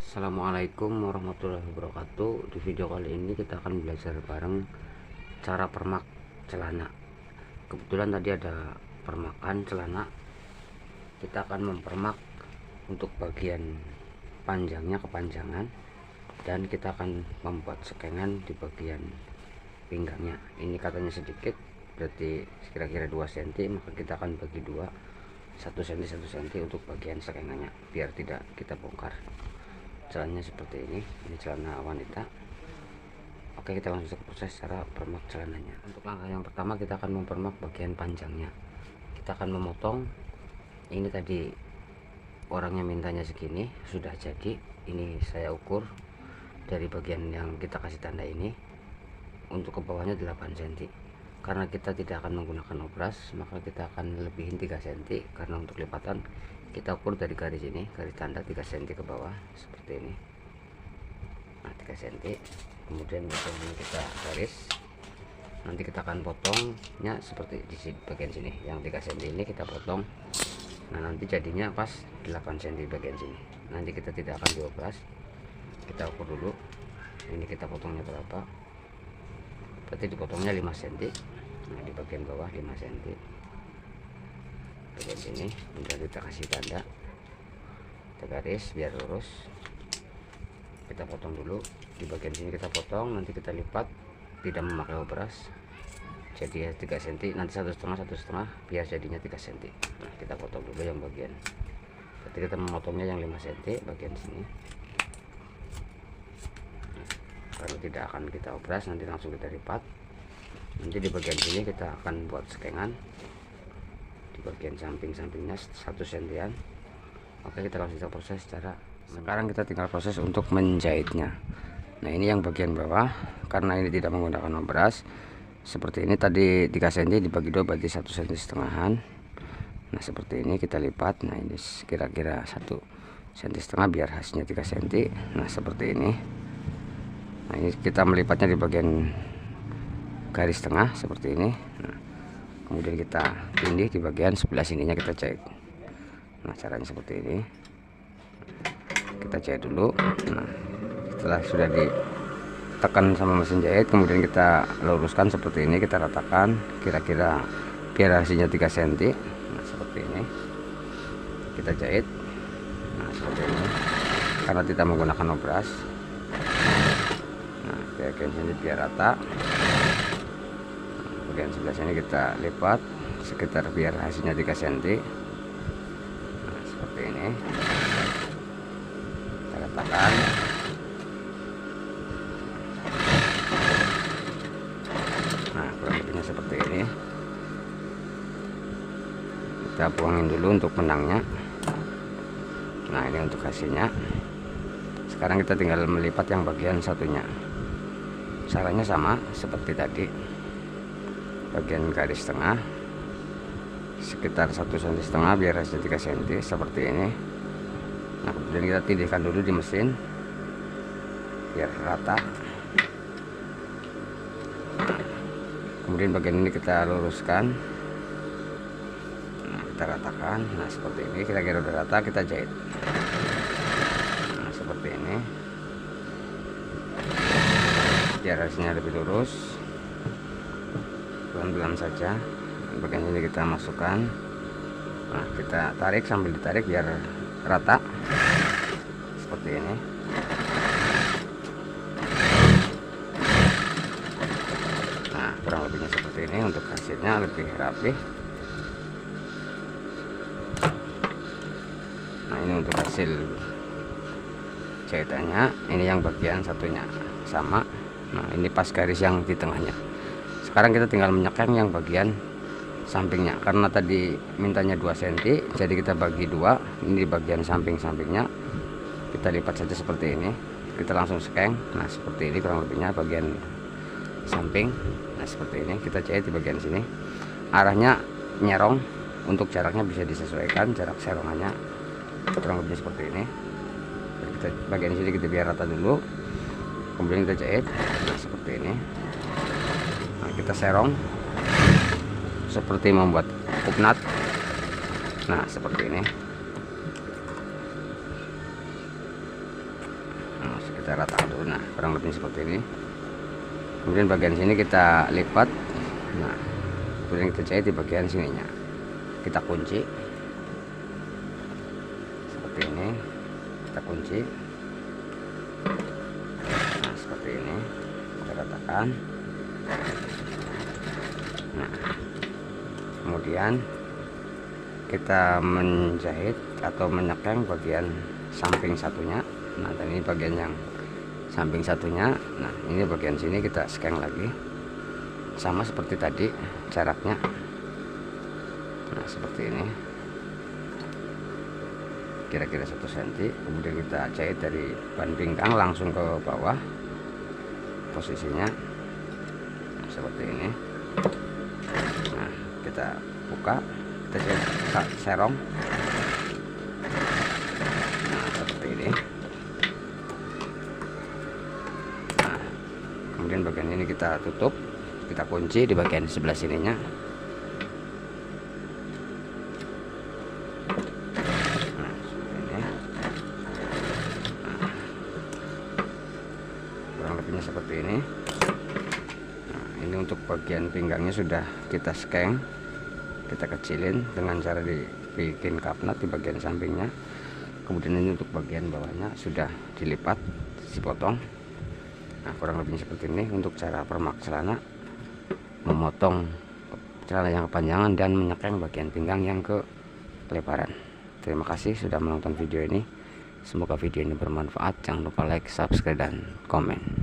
Assalamualaikum warahmatullahi wabarakatuh. Di video kali ini kita akan belajar bareng cara permak celana. Kebetulan tadi ada permakan celana. Kita akan mempermak untuk bagian panjangnya, kepanjangan, dan kita akan membuat sekengan di bagian pinggangnya. Ini katanya sedikit, berarti kira-kira 2 cm, maka kita akan bagi dua, 1 cm 1 cm untuk bagian sekengannya biar tidak kita bongkar. Celananya seperti ini celana wanita. Oke, kita langsung ke proses cara permak celananya. Untuk langkah yang pertama, kita akan mempermak bagian panjangnya. Kita akan memotong. Ini tadi orangnya mintanya segini, sudah jadi. Ini saya ukur dari bagian yang kita kasih tanda ini. Untuk ke bawahnya 8 cm. Karena kita tidak akan menggunakan obras, maka kita akan lebihin 3 cm. Karena untuk lipatan kita ukur dari garis ini, garis tanda 3 cm ke bawah seperti ini. Nah, 3 cm. Kemudian ini kita garis. Nanti kita akan potongnya seperti di sini, bagian sini yang 3 cm ini kita potong. Nah, nanti jadinya pas 8 cm bagian sini. Nanti kita tidak akan diobras, kita ukur dulu. Ini kita potongnya berapa, berarti dipotongnya 5 cm. Nah, di bagian bawah 5 cm bagian sini. Kemudian kita kasih tanda, kita garis biar lurus. Kita potong dulu di bagian sini, kita potong, nanti kita lipat, tidak memakai obras, jadi 3 cm, nanti 1,5 biar jadinya 3 cm. Nah, kita potong dulu yang bagian, berarti kita memotongnya yang 5 cm bagian sini. Nah, karena tidak akan kita obras, nanti langsung kita lipat. Nanti di bagian sini kita akan buat sekengan di bagian samping-sampingnya 1 cm. Oke, kita langsung proses cara. Sekarang kita tinggal proses untuk menjahitnya. Nah, ini yang bagian bawah, karena ini tidak menggunakan obras seperti ini. Tadi 3 cm dibagi 2 berarti 1,5 cm. Nah, seperti ini kita lipat. Nah, ini kira-kira 1,5 cm biar hasilnya 3 cm. Nah, seperti ini. Nah, ini kita melipatnya di bagian garis tengah seperti ini. Nah, kemudian kita tindih di bagian sebelah sininya, kita jahit. Nah, caranya seperti ini. Kita jahit dulu. Nah, setelah sudah ditekan sama mesin jahit, kemudian kita luruskan seperti ini, kita ratakan kira-kira biar hasilnya 3 cm. Nah, seperti ini kita jahit. Nah, seperti ini karena tidak menggunakan obras. Nah, bagian sini biar rata. Bagian sebelah sini kita lipat sekitar biar hasilnya 3 cm. Nah, seperti ini kita ratakan. Nah, kurang lebihnya seperti ini. Kita buangin dulu untuk benangnya. Nah, ini untuk hasilnya. Sekarang kita tinggal melipat yang bagian satunya. Caranya sama seperti tadi. Bagian garis tengah sekitar 1,5 cm biar hasilnya 3 cm seperti ini. Nah, kemudian kita tindihkan dulu di mesin biar rata. Kemudian bagian ini kita luruskan. Nah, kita ratakan. Nah, seperti ini kira-kira udah rata, kita jahit. Nah, seperti ini biar hasilnya lebih lurus. Pelan-pelan saja. Bagian ini kita masukkan. Nah, kita tarik sambil ditarik biar rata seperti ini. Nah, kurang lebihnya seperti ini. Untuk hasilnya lebih rapi. Nah, ini untuk hasil jahitannya. Ini yang bagian satunya sama. Nah, ini pas garis yang di tengahnya. Sekarang kita tinggal menyekeng yang bagian sampingnya, karena tadi mintanya 2 cm, jadi kita bagi 2. Ini di bagian samping-sampingnya kita lipat saja seperti ini, kita langsung sekeng. Nah, seperti ini kurang lebihnya bagian samping. Nah, seperti ini kita jahit di bagian sini, arahnya nyerong. Untuk jaraknya bisa disesuaikan jarak serongannya, kurang lebih seperti ini. Kita bagian sini kita biar rata dulu, kemudian kita jahit. Nah, seperti ini. Nah, kita serong seperti membuat kupnat. Nah, seperti ini. kita ratakan dulu. Nah, kurang lebih seperti ini. Kemudian bagian sini kita lipat. Nah, kemudian kita jahit di bagian sininya. Kita kunci seperti ini. Kita kunci. Nah, seperti ini. Kita ratakan. Nah, kemudian kita menjahit atau menyekeng bagian samping satunya. Nah, dan ini bagian yang samping satunya. Nah, ini bagian sini kita skeng lagi sama seperti tadi jaraknya. Nah, seperti ini kira-kira 1 cm. Kemudian kita jahit dari ban pinggang langsung ke bawah posisinya seperti ini. Nah, kita buka, kita jahit, kita serong. Nah, seperti ini. Nah, kemudian bagian ini kita tutup, kita kunci di bagian sebelah sininya. Nah, seperti ini. Nah, kurang lebihnya seperti ini. Nah, ini untuk bagian pinggangnya sudah kita skeng, kita kecilin dengan cara dibikin kapnat di bagian sampingnya. Kemudian ini untuk bagian bawahnya sudah dilipat, dipotong. Nah, kurang lebihnya seperti ini untuk cara permak celana, memotong celana yang kepanjangan dan menyekeng bagian pinggang yang kelebaran. Terima kasih sudah menonton video ini. Semoga video ini bermanfaat. Jangan lupa like, subscribe, dan komen.